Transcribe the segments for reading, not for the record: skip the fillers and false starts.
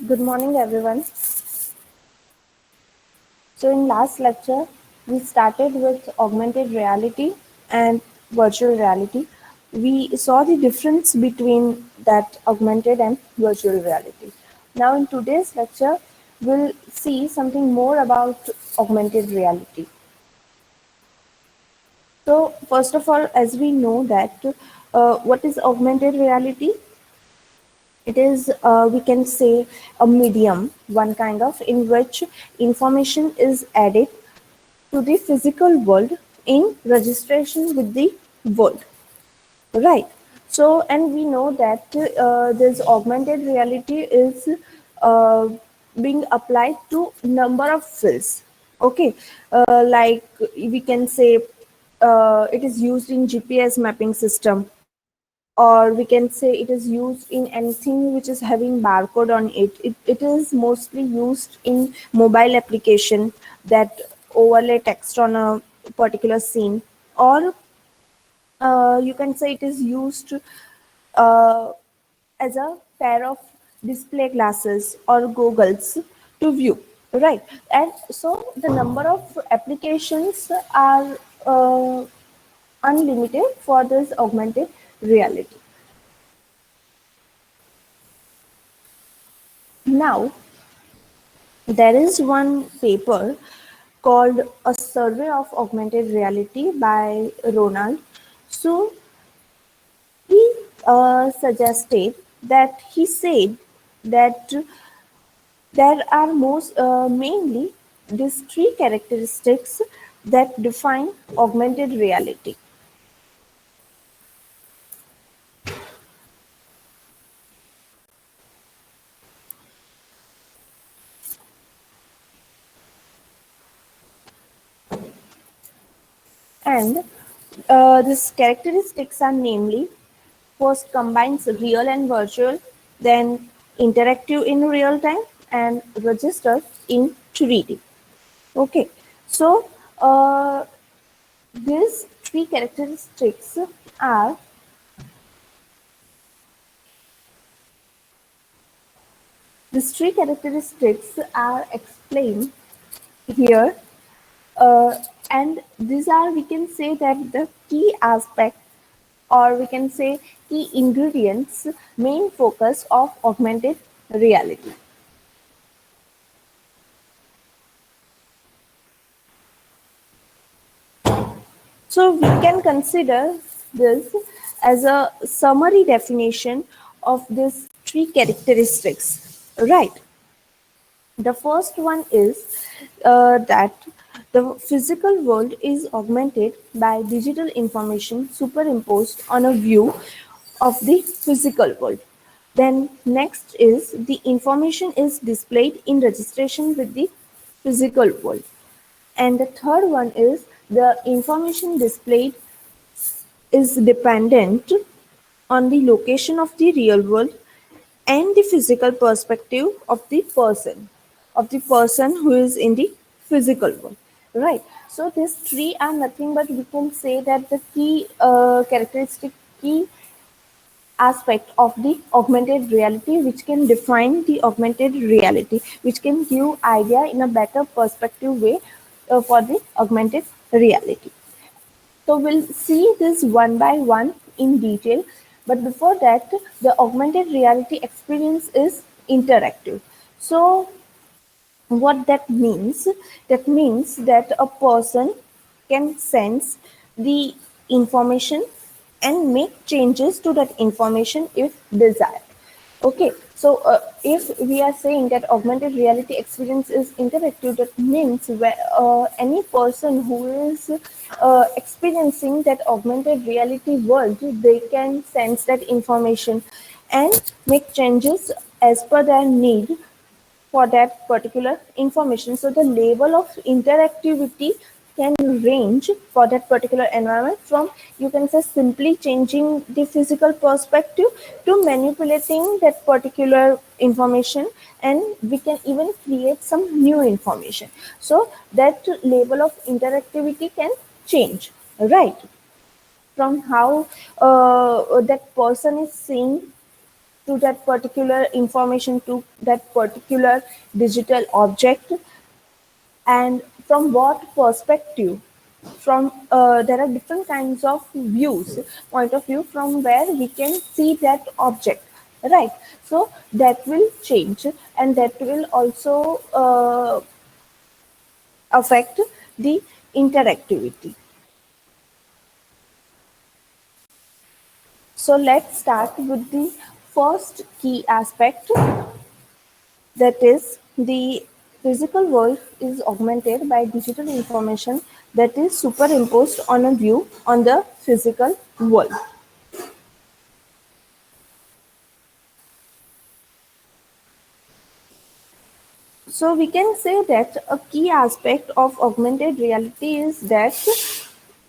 Good morning, everyone. So, in last lecture, we started with augmented reality and virtual reality. We saw the difference between that augmented and virtual reality. Now, in today's lecture, we'll see something more about augmented reality. So, first of all, as we know that what is augmented reality? It is, we can say, a medium, one kind of, in which information is added to the physical world in registration with the world, right? So, and we know that this augmented reality is uh, being applied to number of fields. Okay, like we can say it is used in GPS mapping system, or we can say it is used in anything which is having barcode on it. It is mostly used in mobile application that overlay text on a particular scene, or you can say it is used uh, as a pair of display glasses or goggles to view, right? And so the number of applications are unlimited for this augmented reality. Now, there is one paper called A Survey of Augmented Reality by Ronald. So, he suggested that he said that there are most mainly these three characteristics that define augmented reality. And these characteristics are namely: first, combines real and virtual, then interactive in real time, and registered in 3D. Okay, so these three characteristics are explained here, uh, and these are, we can say, that the key aspect, or we can say key ingredients, main focus of augmented reality. So we can consider this as a summary definition of these three characteristics, right? The first one is that the physical world is augmented by digital information superimposed on a view of the physical world. Then next is the information is displayed in registration with the physical world. And the third one is the information displayed is dependent on the location of the real world and the physical perspective of the person who is in the physical world, right? So these three are nothing but, we can say, that the key characteristic, key aspect of the augmented reality, which can define the augmented reality, which can give idea in a better perspective way for the augmented reality. So we'll see this one by one in detail. But before that, the augmented reality experience is interactive. So what that means? That means that a person can sense the information and make changes to that information if desired. Okay, so if we are saying that augmented reality experience is interactive, that means where any person who is experiencing that augmented reality world, they can sense that information and make changes as per their need for that particular information. So the level of interactivity can range for that particular environment from, you can say, simply changing the physical perspective to manipulating that particular information, and we can even create some new information. So that level of interactivity can change, right? From how that person is seeing to that particular information, to that particular digital object, and from what perspective. From there are different kinds of views, point of view, from where we can see that object, right? So that will change, and that will also affect the interactivity. So let's start with the first key aspect, that is the physical world is augmented by digital information that is superimposed on a view on the physical world. So we can say that a key aspect of augmented reality is that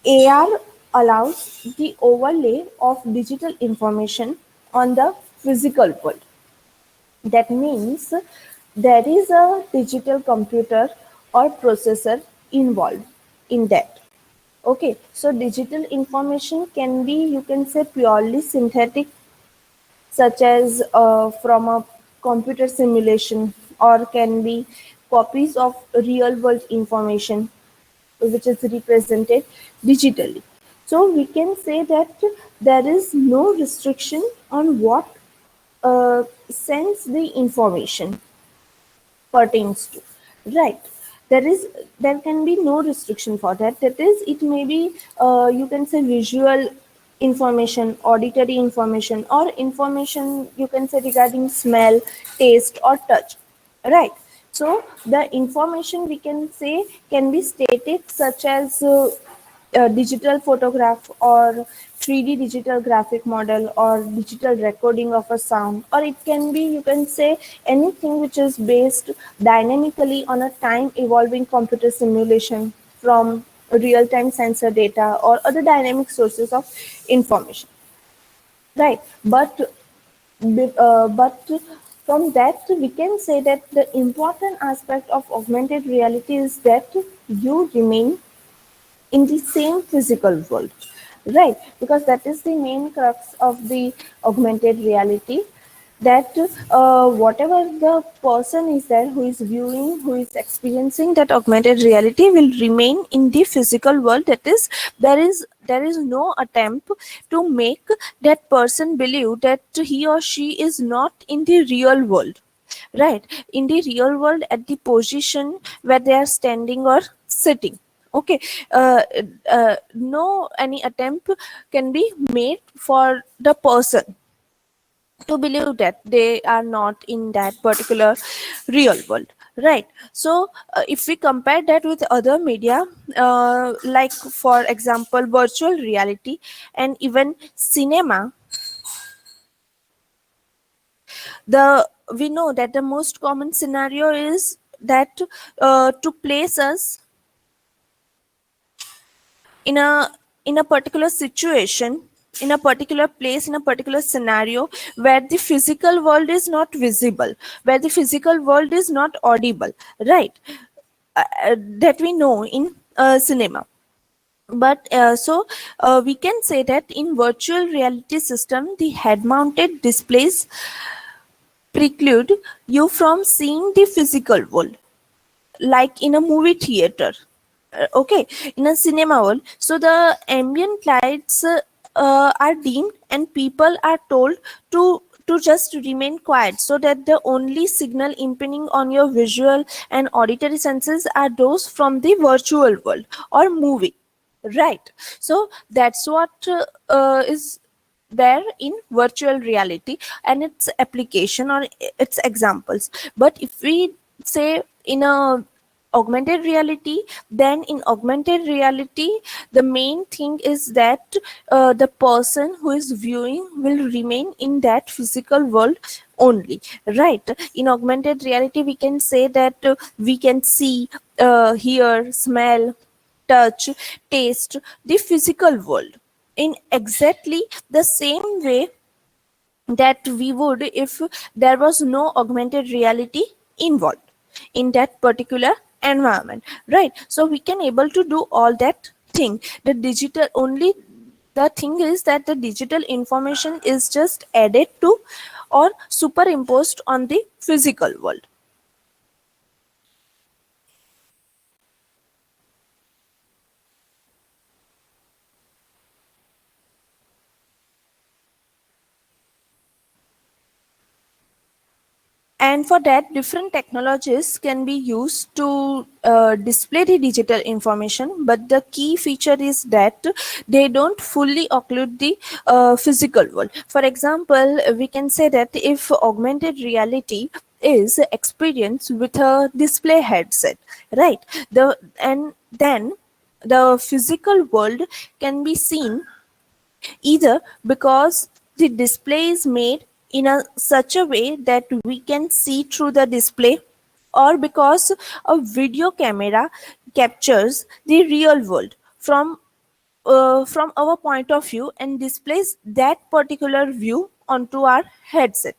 AR allows the overlay of digital information on the physical world. That means there is a digital computer or processor involved in that. Okay, so digital information can be, you can say, purely synthetic, such as from a computer simulation, or can be copies of real world information which is represented digitally. So we can say that there is no restriction on what sends the information pertains to, right? There can be no restriction for that. That is, it may be you can say visual information, auditory information, or information you can say regarding smell, taste, or touch, right? So the information we can say can be static, such as digital photograph, or 3D digital graphic model, or digital recording of a sound, or it can be, you can say, anything which is based dynamically on a time evolving computer simulation from real time sensor data or other dynamic sources of information, right? But from that we can say that the important aspect of augmented reality is that you remain in the same physical world, right? Because that is the main crux of the augmented reality, that whatever the person is there who is viewing, who is experiencing that augmented reality, will remain in the physical world. That is, there is no attempt to make that person believe that he or she is not in the real world, right? In the real world, at the position where they are standing or sitting. Okay, no any attempt can be made for the person to believe that they are not in that particular real world, right? So if we compare that with other media, like for example virtual reality and even cinema, the we know that the most common scenario is that to place us in a particular situation, in a particular place, in a particular scenario, where the physical world is not visible, where the physical world is not audible, right? That we know in cinema. But we can say that in virtual reality system, the head mounted displays preclude you from seeing the physical world, like in a movie theater. Okay, in a cinema world, so the ambient lights are dimmed and people are told to just remain quiet, so that the only signal impinging on your visual and auditory senses are those from the virtual world or movie, right? So that's what is there in virtual reality and its application or its examples. But if we say in a augmented reality, then in augmented reality the main thing is that the person who is viewing will remain in that physical world only, right? In augmented reality we can say that we can see, hear, smell, touch, taste the physical world in exactly the same way that we would if there was no augmented reality involved in that particular environment, right? So we can able to do all that thing. The digital only, the thing is that the digital information is just added to or superimposed on the physical world. And for that, different technologies can be used to display the digital information, but the key feature is that they don't fully occlude the physical world. For example, we can say that if augmented reality is experienced with a display headset, right, and then the physical world can be seen either because the display is made in a such a way that we can see through the display, or because a video camera captures the real world from our point of view and displays that particular view onto our headset.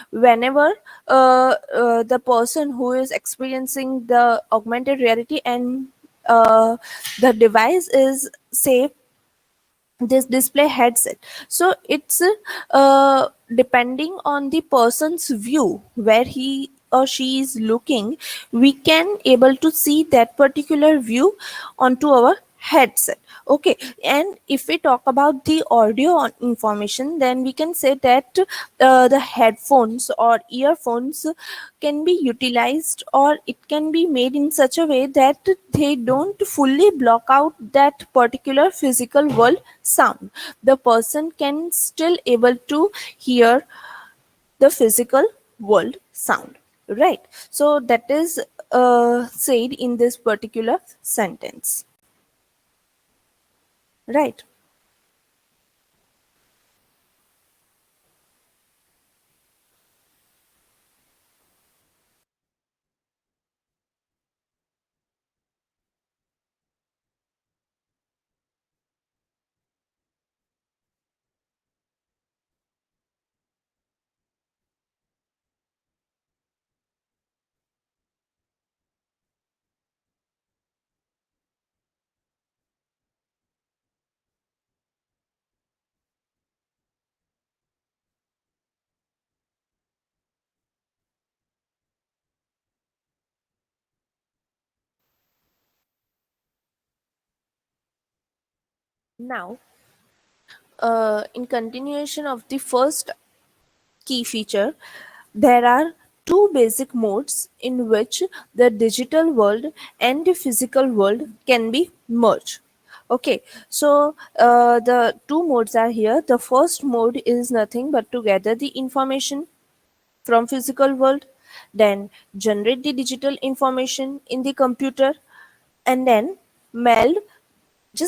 Whenever the person who is experiencing the augmented reality and the device is, say, this display headset, so it's depending on the person's view where he or she is looking, we can able to see that particular view onto our headset. Okay, and if we talk about the audio information, then we can say that the headphones or earphones can be utilized, or it can be made in such a way that they don't fully block out that particular physical world sound. The person can still able to hear the physical world sound, right? So that is said in this particular sentence, right? Now, in continuation of the first key feature, there are two basic modes in which the digital world and the physical world can be merged. Okay, so the two modes are here. The first mode is nothing but to gather the information from physical world, then generate the digital information in the computer, and then meld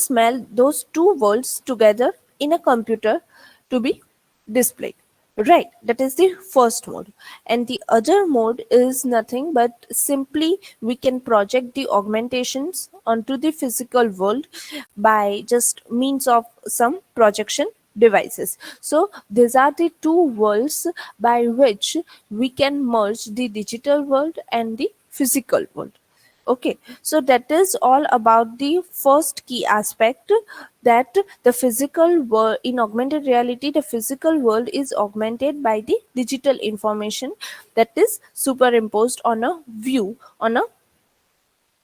meld those two worlds together in a computer to be displayed, right? That is the first mode. And the other mode is nothing but simply we can project the augmentations onto the physical world by just means of some projection devices. So these are the two worlds by which we can merge the digital world and the physical world. Okay, so that is all about the first key aspect, that the physical world in augmented reality, the physical world is augmented by the digital information that is superimposed on a view on a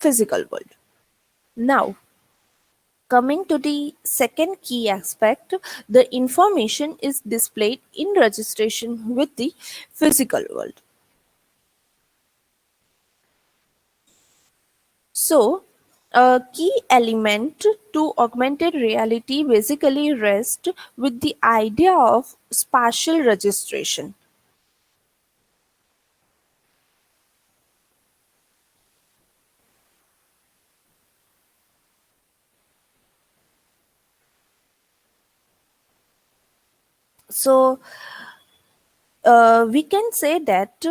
physical world. Now, coming to the second key aspect, the information is displayed in registration with the physical world. So, a key element to augmented reality basically rests with the idea of spatial registration. So, we can say that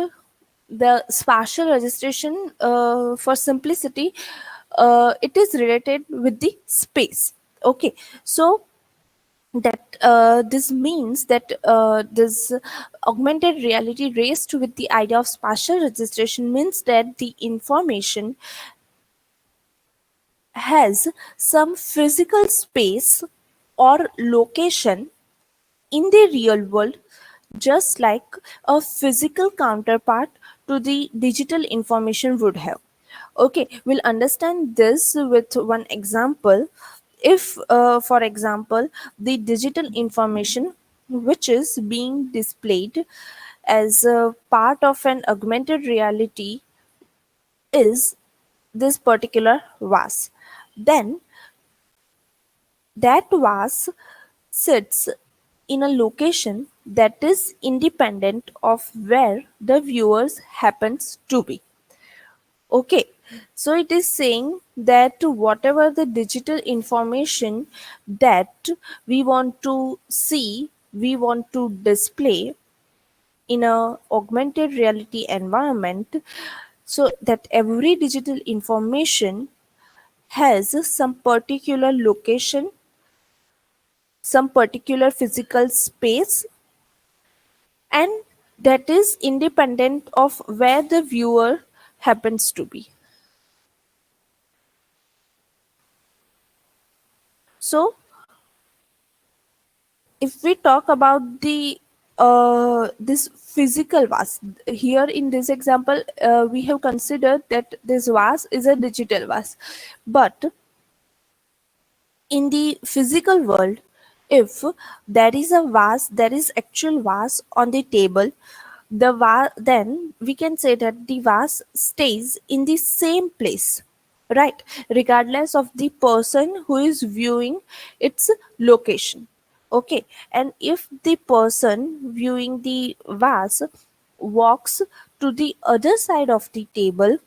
the spatial registration, for simplicity, it is related with the space. Okay, so that this means that this augmented reality raised with the idea of spatial registration means that the information has some physical space or location in the real world just like a physical counterpart to the digital information would have. Okay, we'll understand this with one example. If, for example, the digital information which is being displayed as a part of an augmented reality is this particular vase, then that vase sits in a location that is independent of where the viewers happens to be. Okay, so it is saying that whatever the digital information that we want to see, we want to display in a augmented reality environment, so that every digital information has some particular location, some particular physical space, and that is independent of where the viewer happens to be. So if we talk about the this physical vase, here in this example, we have considered that this vase is a digital vase, but in the physical world, if there is a vase, there is actual vase on the table, then we can say that the vase stays in the same place, right, regardless of the person who is viewing its location. Okay, and if the person viewing the vase walks to the other side of the table,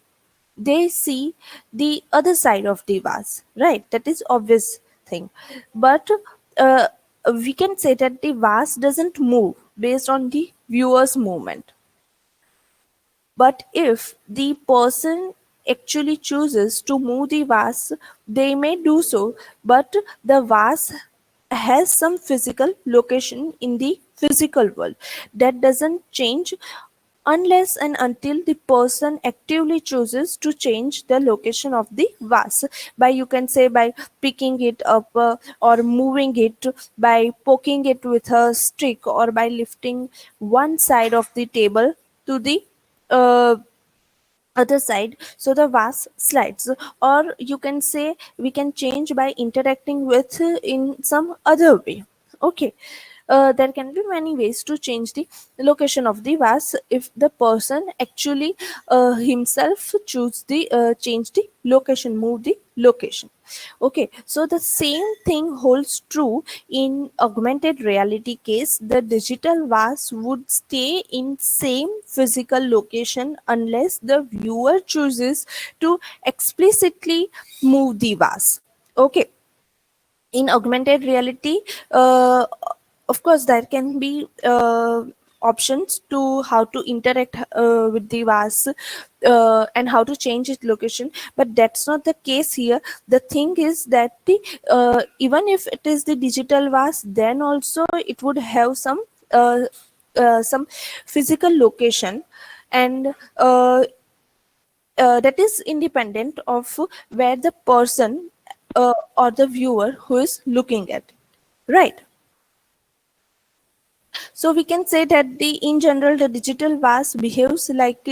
they see the other side of the vase, right? That is obvious thing. But uh, we can say that the vase doesn't move based on the viewer's movement. But if the person actually chooses to move the vase, they may do so, but the vase has some physical location in the physical world. That doesn't change unless and until the person actively chooses to change the location of the vase, by, you can say, by picking it up, or moving it, by poking it with a stick, or by lifting one side of the table to the uh, other side, so the vase slides. Or you can say we can change by interacting with in some other way. Okay, there can be many ways to change the location of the vase if the person actually himself choose the change the location, move the location. Okay, so the same thing holds true in augmented reality case. The digital vase would stay in same physical location unless the viewer chooses to explicitly move the vase. Okay, in augmented reality, of course there can be options to how to interact with the vase, and how to change its location, but that's not the case here. The thing is that the even if it is the digital vase, then also it would have some physical location, and that is independent of where the person or the viewer who is looking at it, right? So we can say that the in general the digital vase behaves like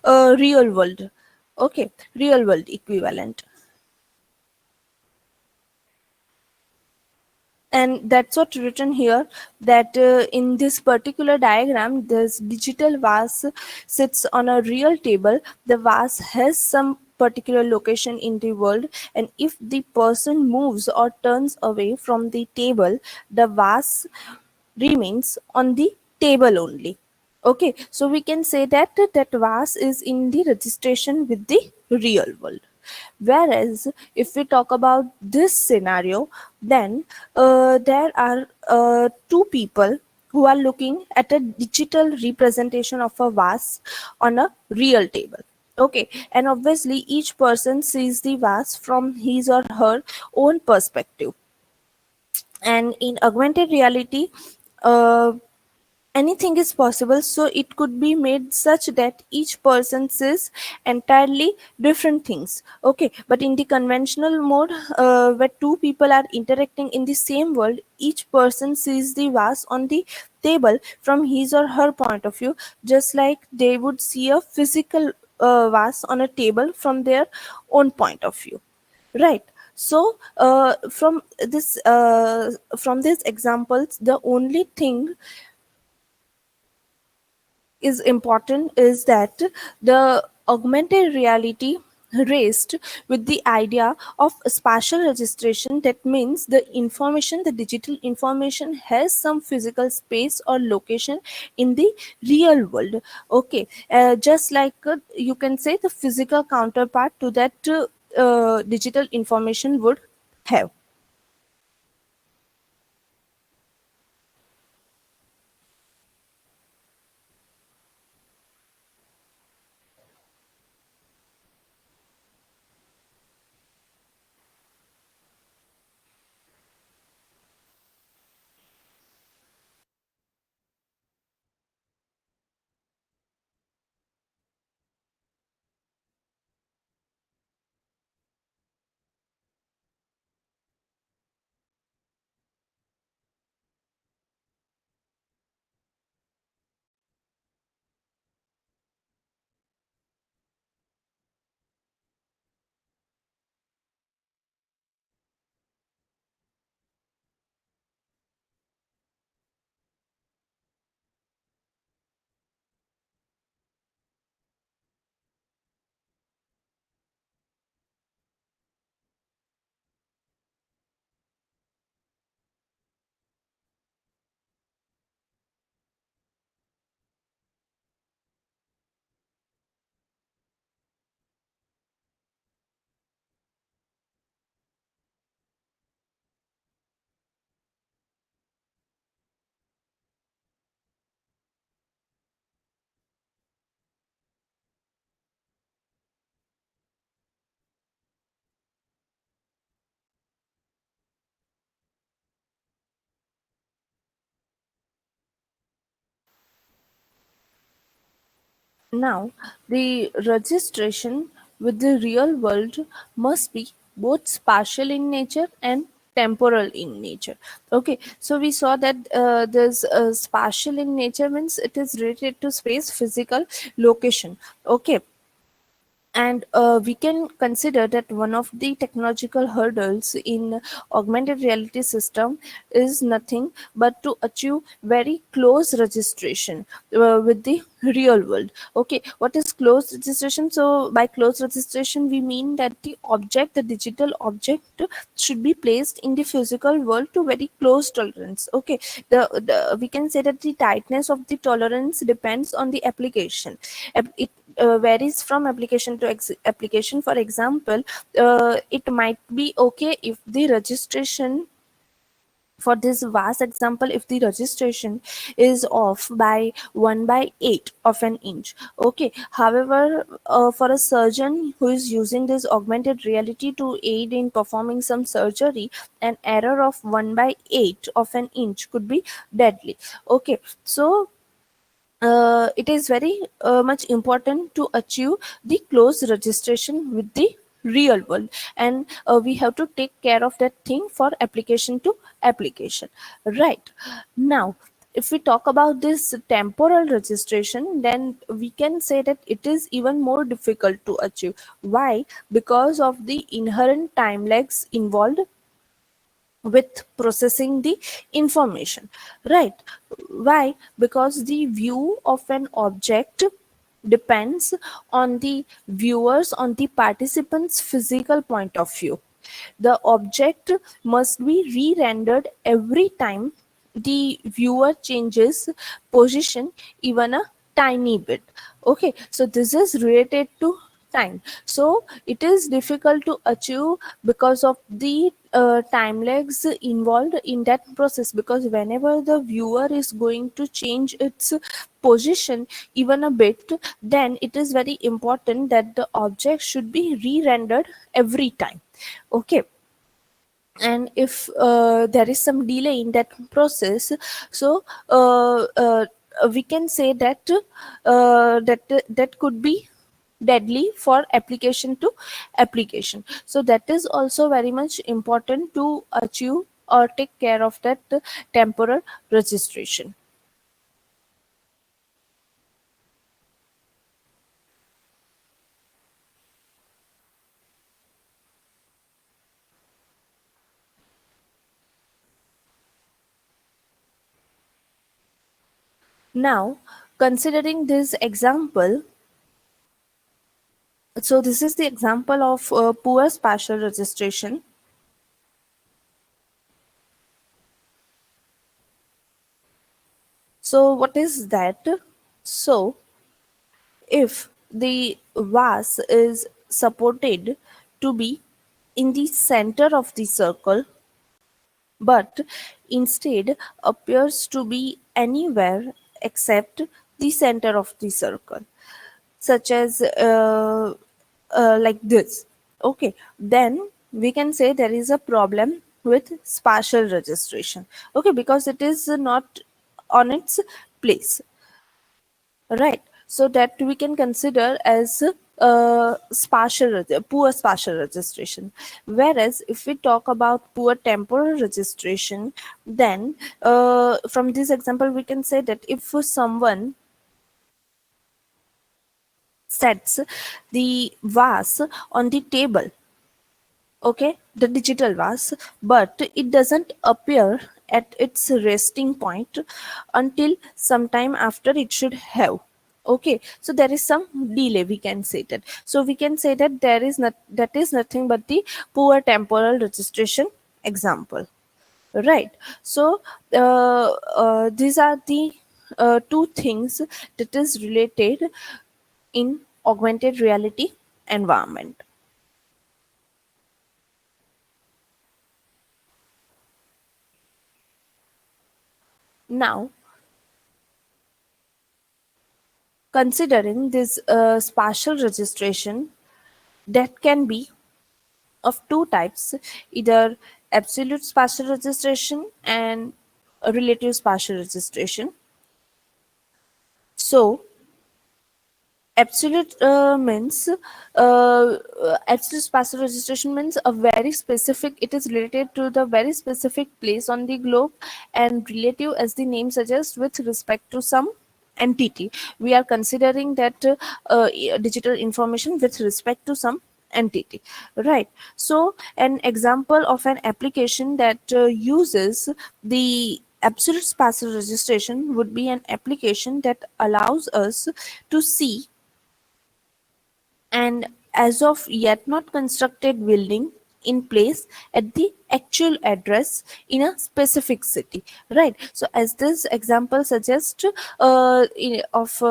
a real world. Okay, real world equivalent. And that's what written here, that in this particular diagram, this digital vase sits on a real table. The vase has some particular location in the world, and if the person moves or turns away from the table, the vase remains on the table only. Okay, so we can say that that vase is in the registration with the real world. Whereas if we talk about this scenario, then there are two people who are looking at a digital representation of a vase on a real table. Okay, and obviously each person sees the vase from his or her own perspective. And in augmented reality, uh, anything is possible, so it could be made such that each person sees entirely different things. Okay, but in the conventional mode, where two people are interacting in the same world, each person sees the vase on the table from his or her point of view, just like they would see a physical vase on a table from their own point of view, right? So from these examples, the only thing is important is that the augmented reality raised with the idea of spatial registration. That means the information, the digital information, has some physical space or location in the real world. Okay, just like you can say the physical counterpart to that digital information would have. Now, the registration with the real world must be both spatial in nature and temporal in nature. Okay, so we saw that there's spatial in nature means it is related to space, physical location. Okay, and we can consider that one of the technological hurdles in augmented reality system is nothing but to achieve very close registration with the real world. Okay, what is close registration? So by close registration, we mean that the object, the digital object, should be placed in the physical world to very close tolerance. Okay, the we can say that the tightness of the tolerance depends on the application. It varies from application to application. For example, it might be okay if the registration, for this vast example, if the registration is off by 1 by 8 of an inch. Okay, however, for a surgeon who is using this augmented reality to aid in performing some surgery, an error of 1 by 8 of an inch could be deadly. Okay, so it is very much important to achieve the close registration with the real world, and we have to take care of that thing for application to application, right? Now, if we talk about this temporal registration, then we can say that it is even more difficult to achieve. Why? Because of the inherent time lags involved with processing the information, right? Why? Because the view of an object depends on the viewers, on the participants physical point of view. The object must be re-rendered every time the viewer changes position even a tiny bit. Okay, so this is related to time. So it is difficult to achieve because of the time lags involved in that process, because whenever the viewer is going to change its position even a bit, then it is very important that the object should be re-rendered every time. Okay, and if there is some delay in that process, so we can say that that could be deadly for application to application. So that is also very much important to achieve or take care of that temporal registration. Now, considering this example, so this is the example of poor spatial registration. So what is that? So if the vase is supported to be in the center of the circle, but instead appears to be anywhere except the center of the circle, such as like this. Okay, then we can say there is a problem with spatial registration. Okay, because it is not on its place, right? So that we can consider as poor spatial registration. Whereas if we talk about poor temporal registration, then from this example we can say that if someone sets the vase on the table, okay, the digital vase, but it doesn't appear at its resting point until sometime after it should have. Okay, so there is some delay, we can say that. So we can say that there is not, that is nothing but the poor temporal registration example, right? So these are the two things that is related in augmented reality environment. Now, considering this spatial registration, that can be of two types, either absolute spatial registration and a relative spatial registration. So absolute means absolute spatial registration means a very specific, it is related to the very specific place on the globe, and relative, as the name suggests, with respect to some entity. We are considering that digital information with respect to some entity, right? So an example of an application that uses the absolute spatial registration would be an application that allows us to see and as of yet not constructed building in place at the actual address in a specific city, right? So as this example suggests, of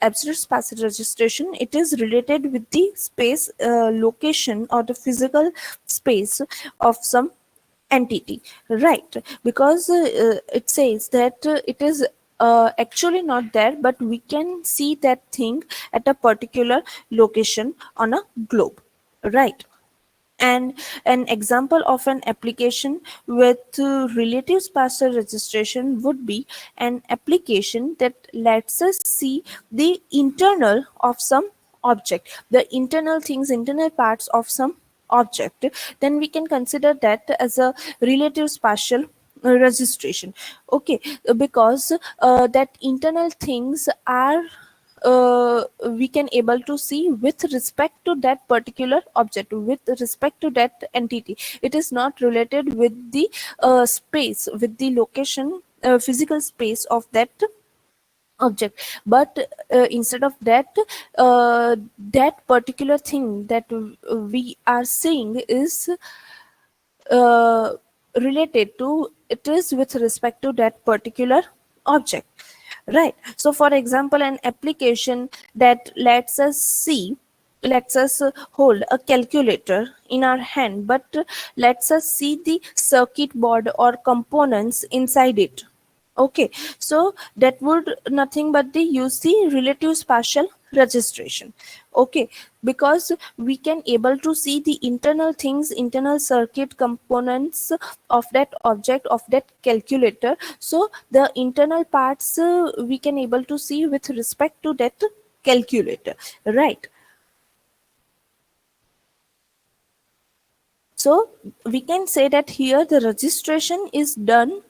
absolute spatial registration, it is related with the space location or the physical space of some entity, right? Because it says that it is actually not there, but we can see that thing at a particular location on a globe, right? And an example of an application with relative spatial registration would be an application that lets us see the internal of some object, the internal things, internal parts of some object. Then we can consider that as a relative spatial registration. Okay, because that internal things are we can able to see with respect to that particular object, with respect to that entity. It is not related with the space, with the location, physical space of that object, but instead of that, that particular thing that we are seeing is uh, related to, it is with respect to that particular object, right? So for example, an application that lets us hold a calculator in our hand, but lets us see the circuit board or components inside it. Okay, so that would nothing but the use the relative spatial registration. Okay, because we can able to see the internal things, internal circuit components of that object, of that calculator. So the internal parts we can able to see with respect to that calculator, right? So we can say that here the registration is done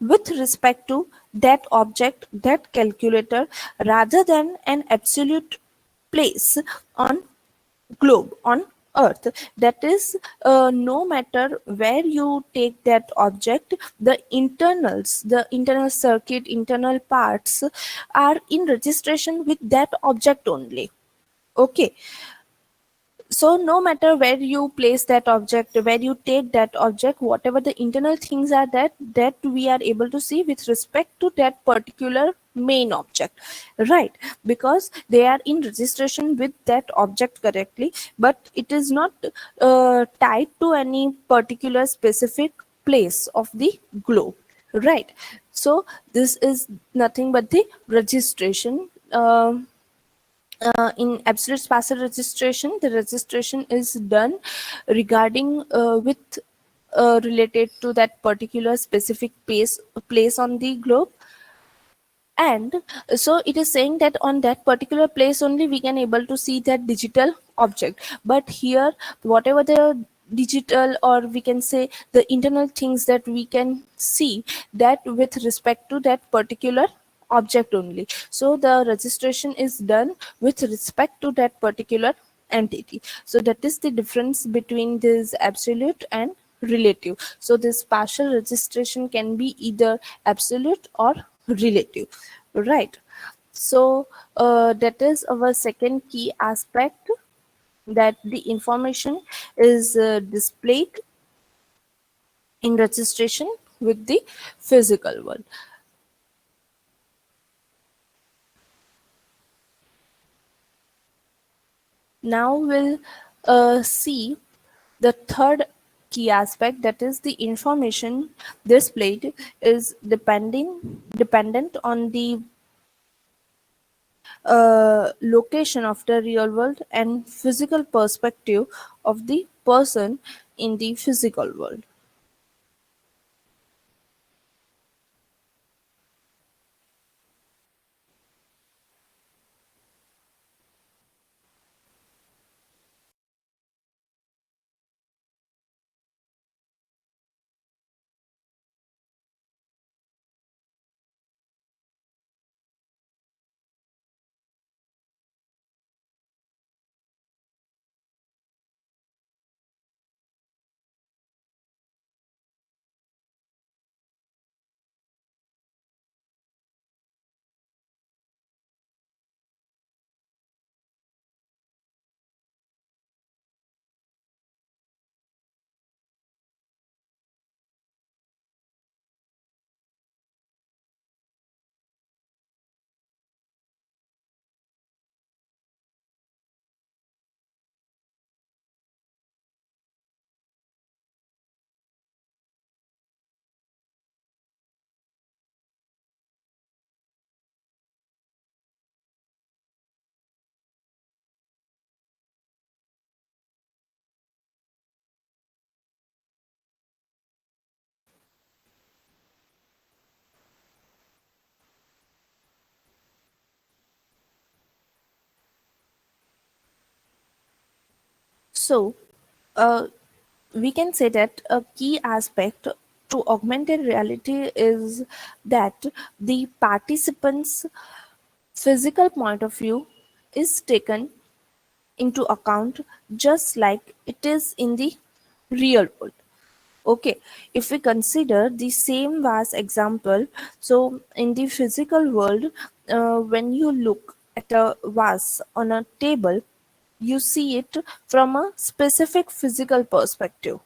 with respect to that object, that calculator, rather than an absolute place on globe, on earth. That is, no matter where you take that object, the internals, the internal circuit, internal parts are in registration with that object only. Okay, so no matter where you place that object, where you take that object, whatever the internal things are, that we are able to see with respect to that particular main object, right? Because they are in registration with that object correctly, but it is not tied to any particular specific place of the globe, right? So this is nothing but the registration. In absolute spatial registration, the registration is done regarding with related to that particular specific place on the globe. And so it is saying that on that particular place only we can able to see that digital object. But here, whatever the digital, or we can say the internal things that we can see, that with respect to that particular object only. So the registration is done with respect to that particular entity. So that is the difference between this absolute and relative. So this partial registration can be either absolute or relative, right? So that is our second key aspect, that the information is displayed in registration with the physical world. Now we'll see the third key aspect, that is the information displayed is dependent on the location of the real world and physical perspective of the person in the physical world. So, uh, we can say that a key aspect to augmented reality is that the participants' physical point of view is taken into account just like it is in the real world. Okay, if we consider the same vast example, so in the physical world, when you look at a vase on a table, you see it from a specific physical perspective.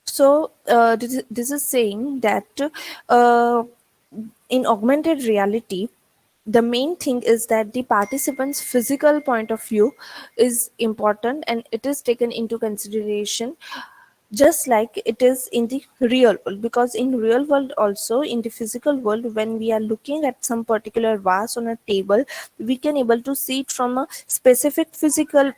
So this is saying that uh, in augmented reality, the main thing is that the participant's physical point of view is important and it is taken into consideration just like it is in the real world, because in real world also, in the physical world, when we are looking at some particular vase on a table, we can able to see it from a specific physical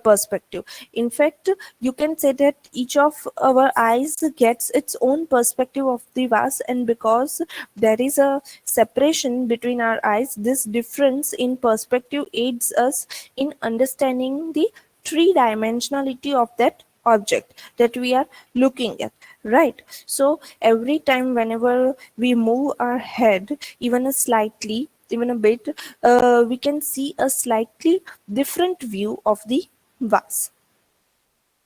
perspective. In fact, you can say that each of our eyes gets its own perspective of the vase, and because there is a separation between our eyes, this difference in perspective aids us in understanding the three dimensionality of that object that we are looking at, right? So every time whenever we move our head even a slightly, even a bit, we can see a slightly different view of the vase.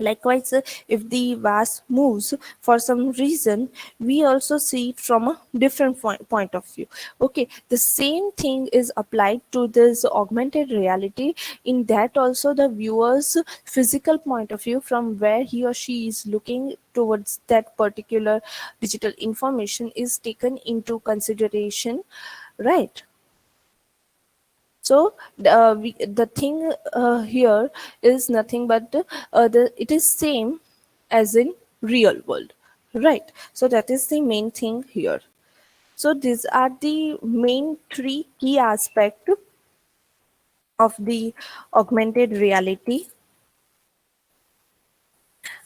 Likewise, if the vase moves for some reason, we also see it from a different point of view. Okay, the same thing is applied to this augmented reality. In that also, the viewer's physical point of view, from where he or she is looking towards that particular digital information, is taken into consideration, right? So the thing here is nothing but it is same as in real world, right? So that is the main thing here. So these are the main three key aspect of the augmented reality.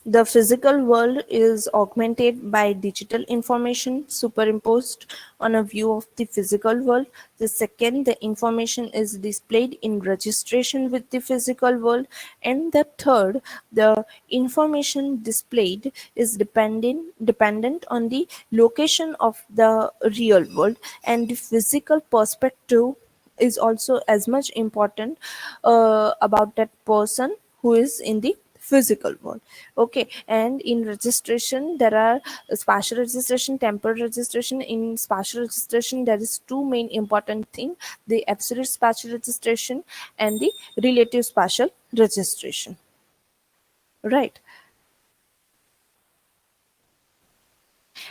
The physical world is augmented by digital information superimposed on a view of the physical world. The second, the information is displayed in registration with the physical world. And the third, the information displayed is dependent on the location of the real world, and the physical perspective is also as much important about that person who is in the physical world. Okay, and in registration there are spatial registration, temporal registration. In spatial registration there is two main important thing: the absolute spatial registration and the relative spatial registration, right?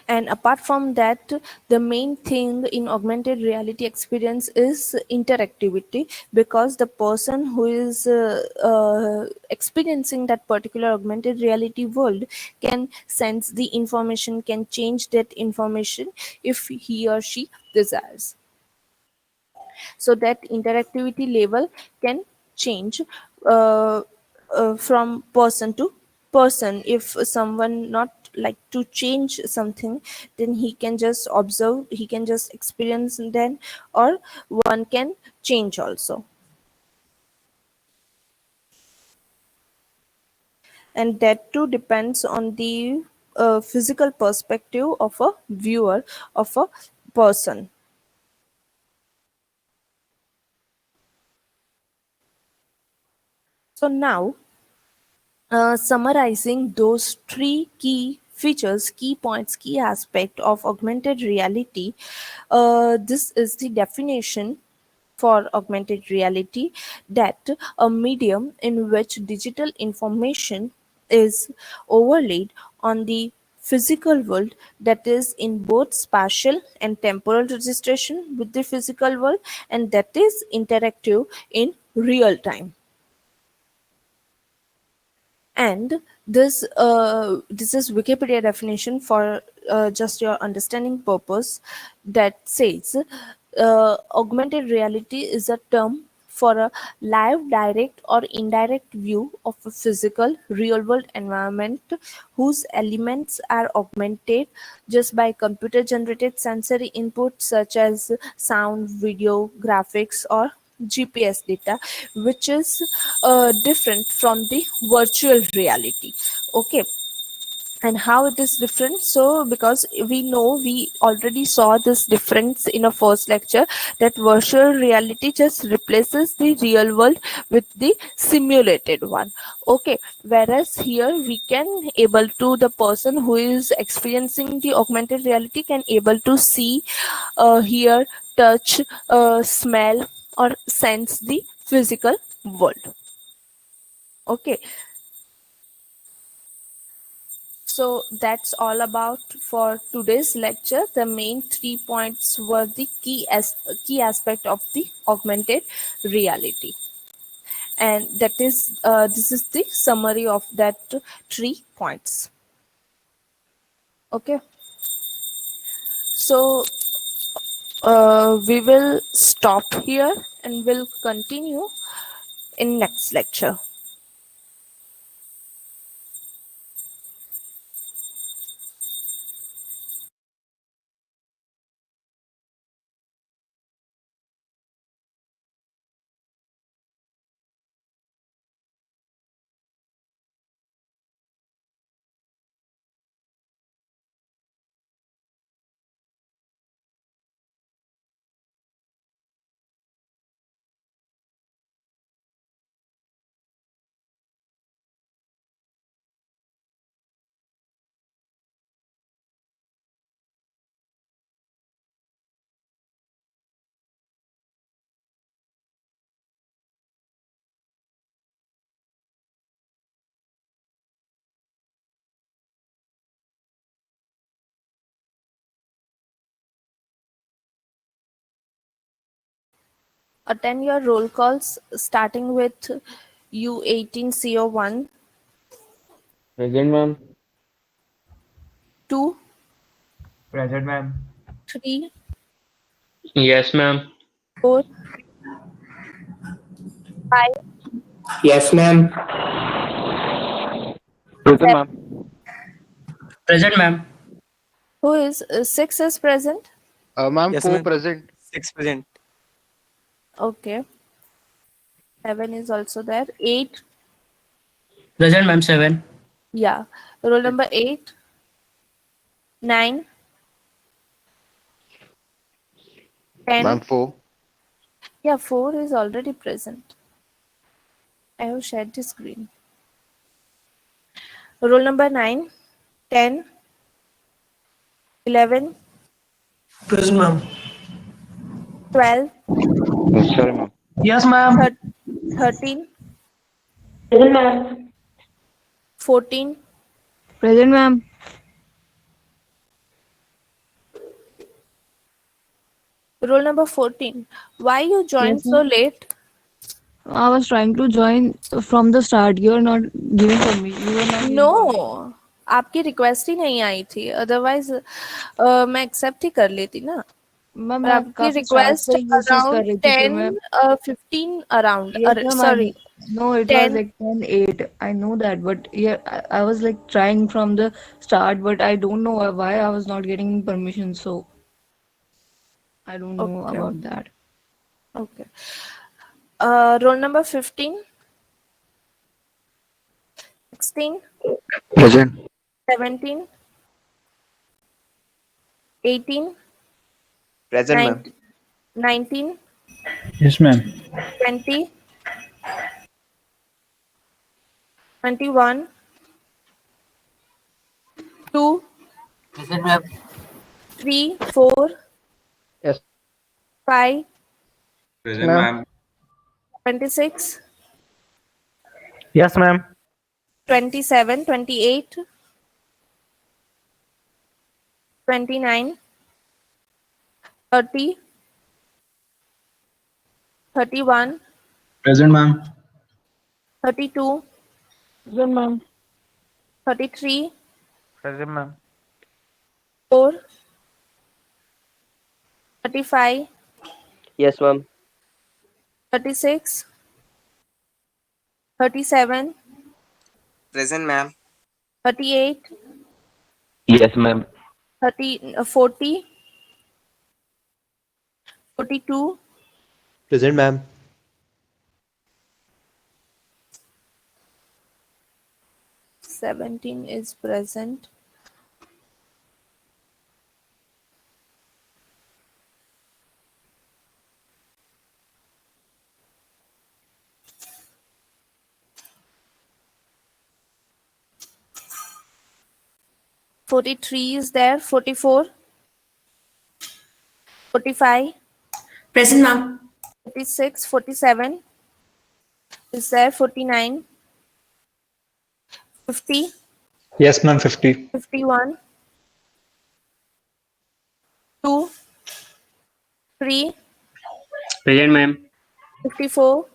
And apart from that, the main thing in augmented reality experience is interactivity, because the person who is experiencing that particular augmented reality world can sense the information, can change that information if he or she desires. So that interactivity level can change uh, from person to person. If someone not like to change something, then he can just observe, he can just experience, then or one can change also. And that too depends on the physical perspective of a viewer, of a person. So now, summarizing those three key features, key points, key aspect of augmented reality, this is the definition for augmented reality: that a medium in which digital information is overlaid on the physical world, that is in both spatial and temporal registration with the physical world, and that is interactive in real time. And this is Wikipedia definition for just your understanding purpose, that says augmented reality is a term for a live, direct or indirect view of a physical real world environment whose elements are augmented just by computer generated sensory input such as sound, video, graphics or GPS data, which is different from the virtual reality. Okay, and how it is different? So because we know, we already saw this difference in a first lecture, that virtual reality just replaces the real world with the simulated one. Okay, whereas here we can able to, the person who is experiencing the augmented reality can able to see, hear, touch, smell or sense the physical world. Okay, So that's all about for today's lecture. The main 3 points were the key aspect of the augmented reality, and that is this is the summary of that 3 points. Okay, so we will stop here and we'll continue in next lecture. Attend your roll calls starting with U18CO1, Present, ma'am. 2, Present, ma'am. 3, Yes, ma'am. 4, 5, Yes, ma'am. Present, 7. ma'am. Present, ma'am. Who is 6 is present? Ma'am, Yes, 4 ma'am. present. 6 present. Okay. 7 is also there. 8, Present, ma'am. 7. yeah. Roll number 8, 9, Ma'am, 10. 4. Yeah, 4 is already present. I have shared the screen. Roll number 9, 10, 11, Present, ma'am. 12, Sorry, ma'am. Yes, ma'am. 13, Present, ma'am. 14. Present, ma'am. Roll number 14. Why you joined Yes, so ma'am. late? I was trying to join from the start. You are not giving permission. You were not giving permission. No, आपकी request ही नहीं आई थी, otherwise मैं accept ही कर लेती ना. Ma'am और मैं आपकी काफी स्टार्ट रिक्वेस्ट से ये चीज कर अराउंड रही थी फिर मैं 10 15 around, yes ma'am I sorry no it was 10. like 10:08. I know that but yeah I was like trying from the start but I don't know why I was not getting permission so I don't know Okay, about that. okay. Roll number 15, 16, Present. 17, 18, Present, ma'am. 19, 19, Yes, ma'am. 20, 21, 2, Present, ma'am. 3, 4, Yes, 5, Present, ma'am. ma'am. 26, Yes, ma'am. 27, 28, 29, 30, 31, Present, ma'am. 32, Present ma'am. 33, Present, ma'am. 4, 35, Yes, ma'am. 36, 37, Present, ma'am. 38, Yes, ma'am. 40, 42, Present, ma'am. 17 is present. "43" is there. 44, 45, Present, ma'am. 46, 47 is there. 49, 50, Yes, ma'am. 50. 51, 2, 3, Present, ma'am. 54,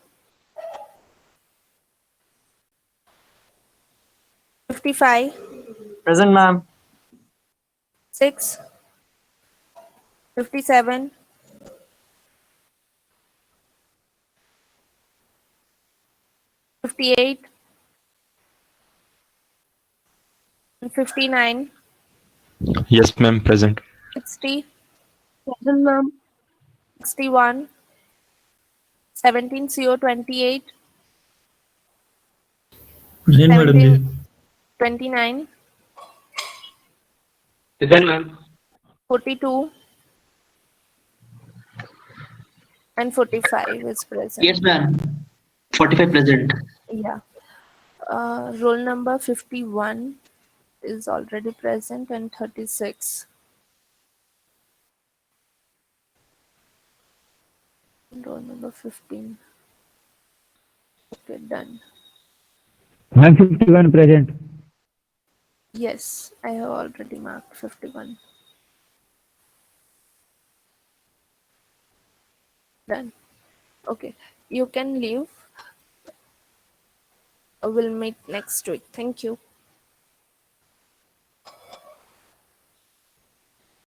55, Present, ma'am. 6, 57, 58, 59, Yes, ma'am. Present. 60, Present, ma'am. 61, 17 CO 28, Present, madam. 17, 29, Present, ma'am. 42, and 45 is present. Yes, ma'am. 45 present. Yeah. Roll number 51 is already present and 36. Roll number 15. Okay, done. Ma'am, 51 present. Yes, I have already marked 51. Done. Okay, you can leave. We'll meet next week. Thank you.